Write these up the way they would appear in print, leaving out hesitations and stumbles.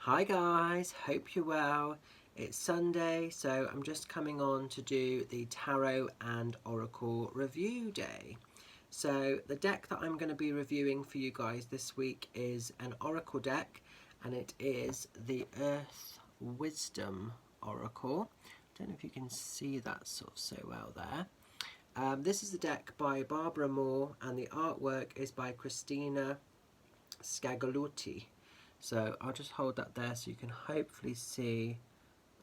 Hi guys, hope you're well. It's Sunday, so I'm just coming on to do the Tarot and Oracle review day. So the deck that I'm going to be reviewing for you guys this week is an Oracle deck, and it is the Earth Wisdom Oracle. Don't know if you can see that so well there. This is the deck by Barbra, and the artwork is by Christina Scagaluti. So I'll just hold that there so you can hopefully see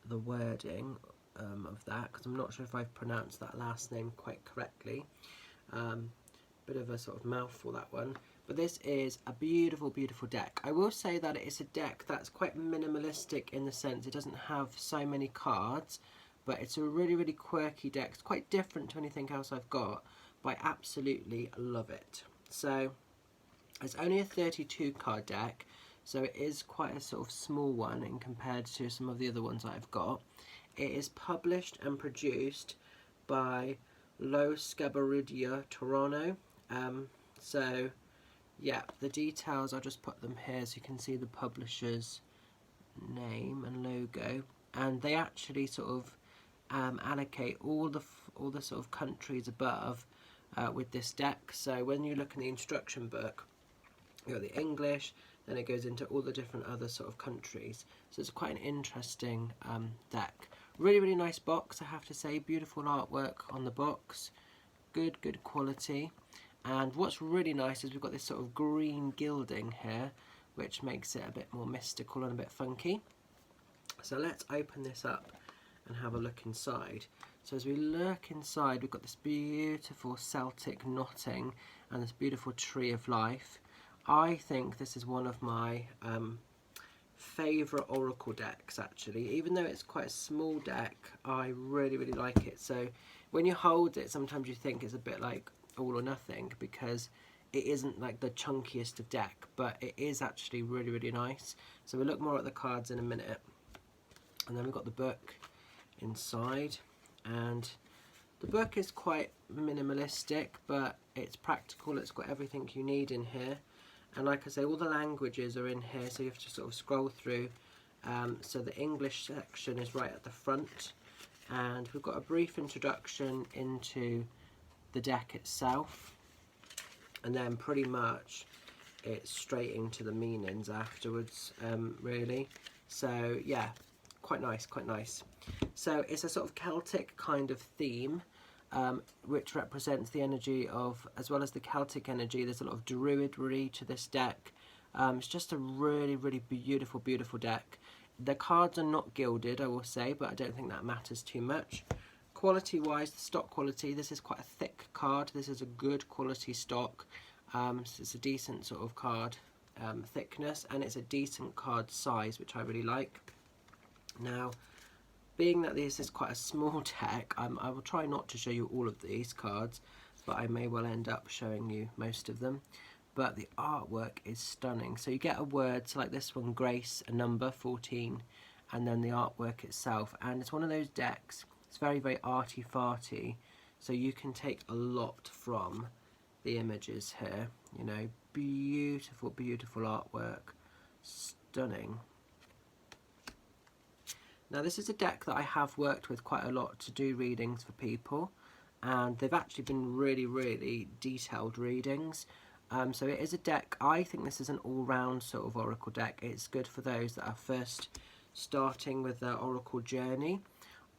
the wording of that, because I'm not sure if I've pronounced that last name quite correctly. Bit of a sort of mouthful, that one. But this is a beautiful, beautiful deck. I will say that it's a deck that's quite minimalistic in the sense it doesn't have so many cards, but it's a really, really quirky deck. It's quite different to anything else I've got, but I absolutely love it. So it's only a 32 card deck, so it is quite a sort of small one in compared to some of the other ones that I've got. It is published and produced by Los Scabarudia Toronto. So yeah, the details, I'll just put them here so you can see the publisher's name and logo, and they actually sort of allocate all the sort of countries above with this deck. So when you look in the instruction book, you've got the English, then it goes into all the different other sort of countries. So it's quite an interesting deck. Really, really nice box, I have to say. Beautiful artwork on the box. Good quality. And what's really nice is we've got this sort of green gilding here, which makes it a bit more mystical and a bit funky. So let's open this up and have a look inside. So as we look inside, we've got this beautiful Celtic knotting and this beautiful tree of life. I think this is one of my favourite Oracle decks, actually. Even though it's quite a small deck, I really, really like it. So when you hold it, sometimes you think it's a bit like All or Nothing, because it isn't like the chunkiest of deck, but it is actually really, really nice. So we'll look more at the cards in a minute. And then we've got the book inside, and the book is quite minimalistic, but it's practical. It's got everything you need in here. And like I say, all the languages are in here, so you have to sort of scroll through. So the English section is right at the front, and we've got a brief introduction into the deck itself, and then pretty much it's straight into the meanings afterwards, really. So yeah, quite nice, quite nice. So it's a sort of Celtic kind of theme, which represents the energy of, as well as the Celtic energy, there's a lot of druidry to this deck. It's just a really, really beautiful, beautiful deck. The cards are not gilded, I will say, but I don't think that matters too much. Quality wise, the stock quality, this is quite a thick card. This is a good quality stock. So it's a decent sort of card thickness, and it's a decent card size, which I really like. Now, being that this is quite a small deck, I will try not to show you all of these cards, but I may well end up showing you most of them. But the artwork is stunning. So you get a word, so like this one, Grace, a number, 14, and then the artwork itself. And it's one of those decks, it's very, very arty-farty, so you can take a lot from the images here. You know, beautiful, beautiful artwork, stunning. Now this is a deck that I have worked with quite a lot to do readings for people, and they've actually been really, really detailed readings. So it is a deck, I think this is an all-round sort of Oracle deck. It's good for those that are first starting with their Oracle journey,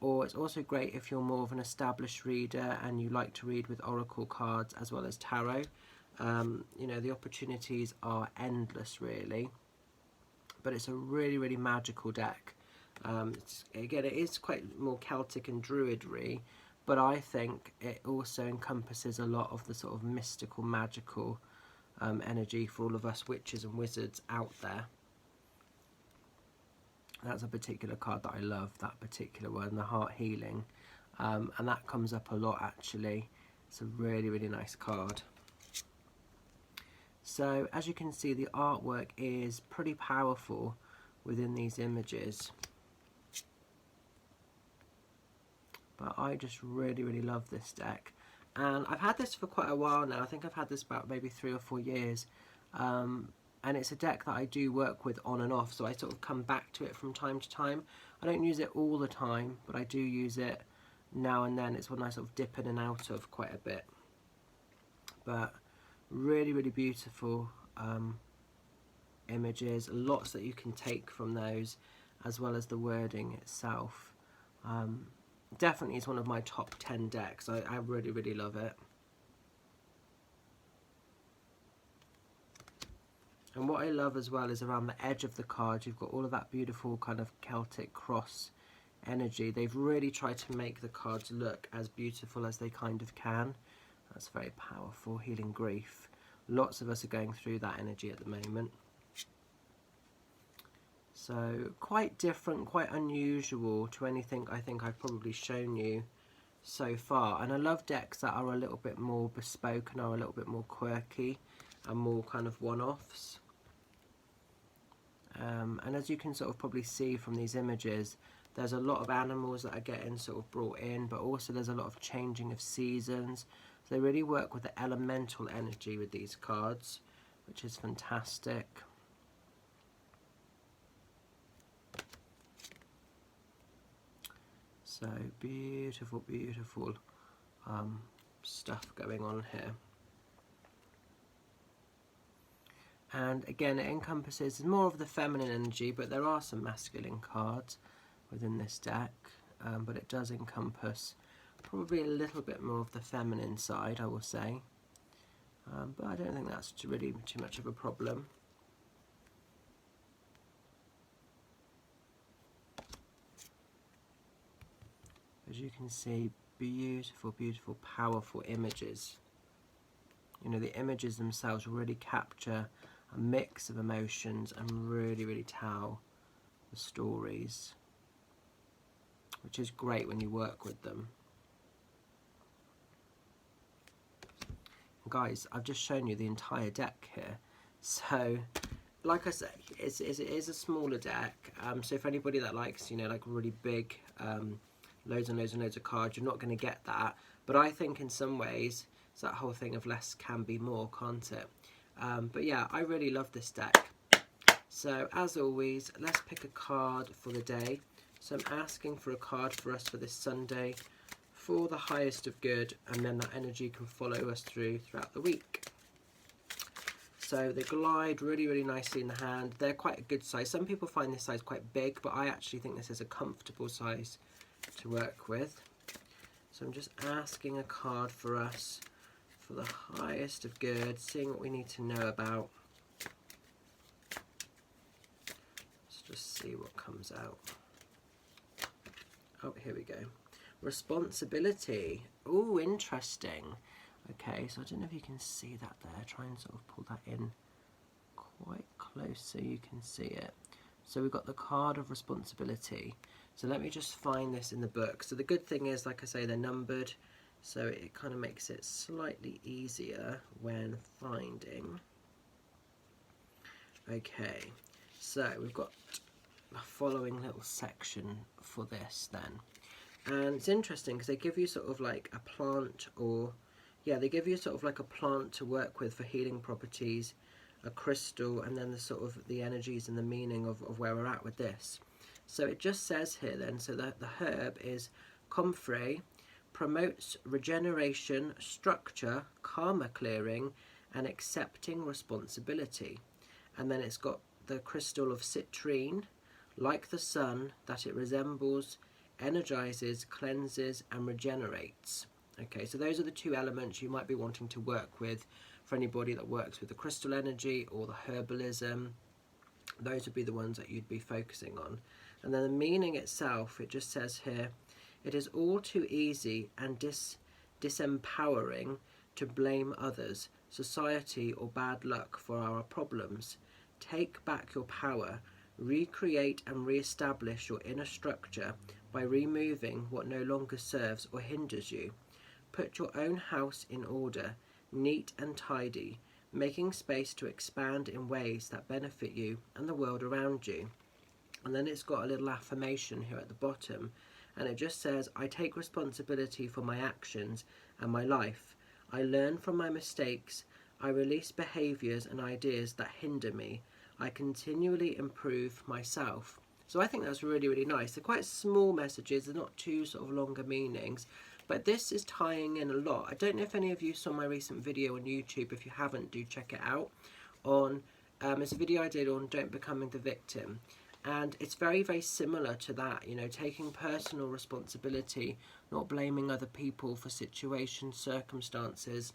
or it's also great if you're more of an established reader and you like to read with Oracle cards as well as tarot. You know, the opportunities are endless, really, but it's a really, really magical deck. Again, it is quite more Celtic and druidry, but I think it also encompasses a lot of the sort of mystical, magical energy for all of us witches and wizards out there. That's a particular card that I love, that particular one, the Heart Healing, and that comes up a lot, actually. It's a really, really nice card. So as you can see, the artwork is pretty powerful within these images. But I just really, really love this deck. And I've had this for quite a while now. I think I've had this about maybe 3 or 4 years. and it's a deck that I do work with on and off, so I sort of come back to it from time to time. I don't use it all the time, but I do use it now and then. It's one I sort of dip in and out of quite a bit. But really, really beautiful images, lots that you can take from those, as well as the wording itself. Definitely is one of my top 10 decks. I really, really love it. And what I love as well is around the edge of the card, you've got all of that beautiful kind of Celtic cross energy. They've really tried to make the cards look as beautiful as they kind of can. That's very powerful. Healing grief. Lots of us are going through that energy at the moment. So quite different, quite unusual to anything I think I've probably shown you so far. And I love decks that are a little bit more bespoke and are a little bit more quirky and more kind of one-offs. And as you can sort of probably see from these images, there's a lot of animals that are getting sort of brought in, but also there's a lot of changing of seasons. So they really work with the elemental energy with these cards, which is fantastic. So beautiful, beautiful stuff going on here. And again, it encompasses more of the feminine energy, but there are some masculine cards within this deck, but it does encompass probably a little bit more of the feminine side, I will say, but I don't think that's really too much of a problem. As you can see, beautiful, beautiful, powerful images. You know, the images themselves really capture a mix of emotions and really, really tell the stories, which is great when you work with them. Guys, I've just shown you the entire deck here. So, like I said, it is a smaller deck. So if anybody that likes, you know, like really big, loads and loads and loads of cards, you're not going to get that. But I think in some ways, it's that whole thing of less can be more, can't it? But yeah, I really love this deck. So as always, let's pick a card for the day. So I'm asking for a card for us for this Sunday for the highest of good, and then that energy can follow us throughout the week. So they glide really, really nicely in the hand. They're quite a good size. Some people find this size quite big, but I actually think this is a comfortable size to work with. So I'm just asking a card for us for the highest of good, seeing what we need to know about. Let's just see what comes out. Oh, here we go. Responsibility. Oh, interesting. Okay, so I don't know if you can see that there. Try and sort of pull that in quite close so you can see it. So we've got the card of responsibility. So let me just find this in the book. So the good thing is, like I say, they're numbered, so it kind of makes it slightly easier when finding. Okay, so we've got the following little section for this then. And it's interesting because they give you sort of like a plant, or yeah, they give you sort of like a plant to work with for healing properties, a crystal, and then the sort of the energies and the meaning of where we're at with this. So it just says here then, so that the herb is comfrey, promotes regeneration, structure, karma clearing, and accepting responsibility. And then it's got the crystal of citrine, like the sun, that it resembles, energizes, cleanses, and regenerates. Okay, so those are the two elements you might be wanting to work with for anybody that works with the crystal energy or the herbalism. Those would be the ones that you'd be focusing on. And then the meaning itself, it just says here, it is all too easy and disempowering to blame others, society, or bad luck for our problems. Take back your power, recreate and re-establish your inner structure by removing what no longer serves or hinders you. Put your own house in order, neat and tidy, making space to expand in ways that benefit you and the world around you. And then it's got a little affirmation here at the bottom, and it just says, I take responsibility for my actions and my life. I learn from my mistakes. I release behaviours and ideas that hinder me. I continually improve myself. So I think that's really, really nice. They're quite small messages, they're not too sort of longer meanings, but this is tying in a lot. I don't know if any of you saw my recent video on YouTube. If you haven't, do check it out. It's a video I did on don't becoming the victim. And it's very, very similar to that, you know, taking personal responsibility, not blaming other people for situations, circumstances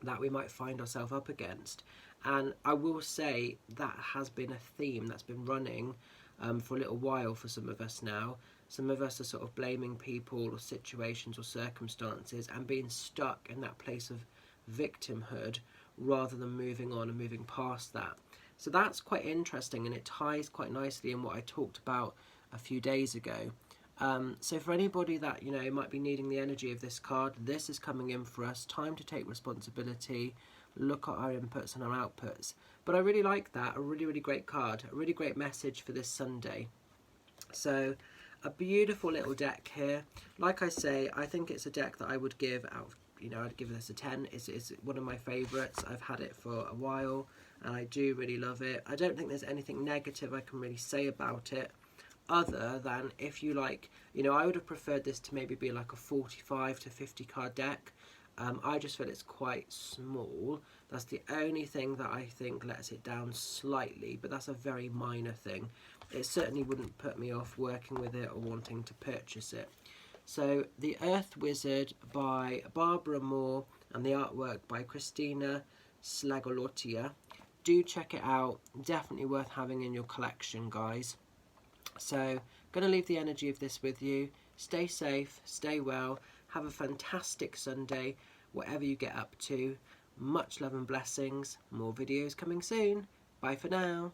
that we might find ourselves up against. And I will say that has been a theme that's been running for a little while for some of us now. Some of us are sort of blaming people or situations or circumstances and being stuck in that place of victimhood rather than moving on and moving past that. So that's quite interesting, and it ties quite nicely in what I talked about a few days ago. So for anybody that, you know, might be needing the energy of this card, this is coming in for us. Time to take responsibility, look at our inputs and our outputs. But I really like that. A really, really great card. A really great message for this Sunday. So a beautiful little deck here. Like I say, I think it's a deck that I would give out, you know, I'd give this a 10. It's one of my favourites. I've had it for a while and I do really love it. I don't think there's anything negative I can really say about it, other than if you like, you know, I would have preferred this to maybe be like a 45 to 50 card deck. I just feel it's quite small. That's the only thing that I think lets it down slightly, but that's a very minor thing. It certainly wouldn't put me off working with it or wanting to purchase it. So The Earth Wizard by Barbra and the artwork by Christina Slagolotia. Do check it out. Definitely worth having in your collection, guys. So, going to leave the energy of this with you. Stay safe, stay well, have a fantastic Sunday, whatever you get up to. Much love and blessings. More videos coming soon. Bye for now.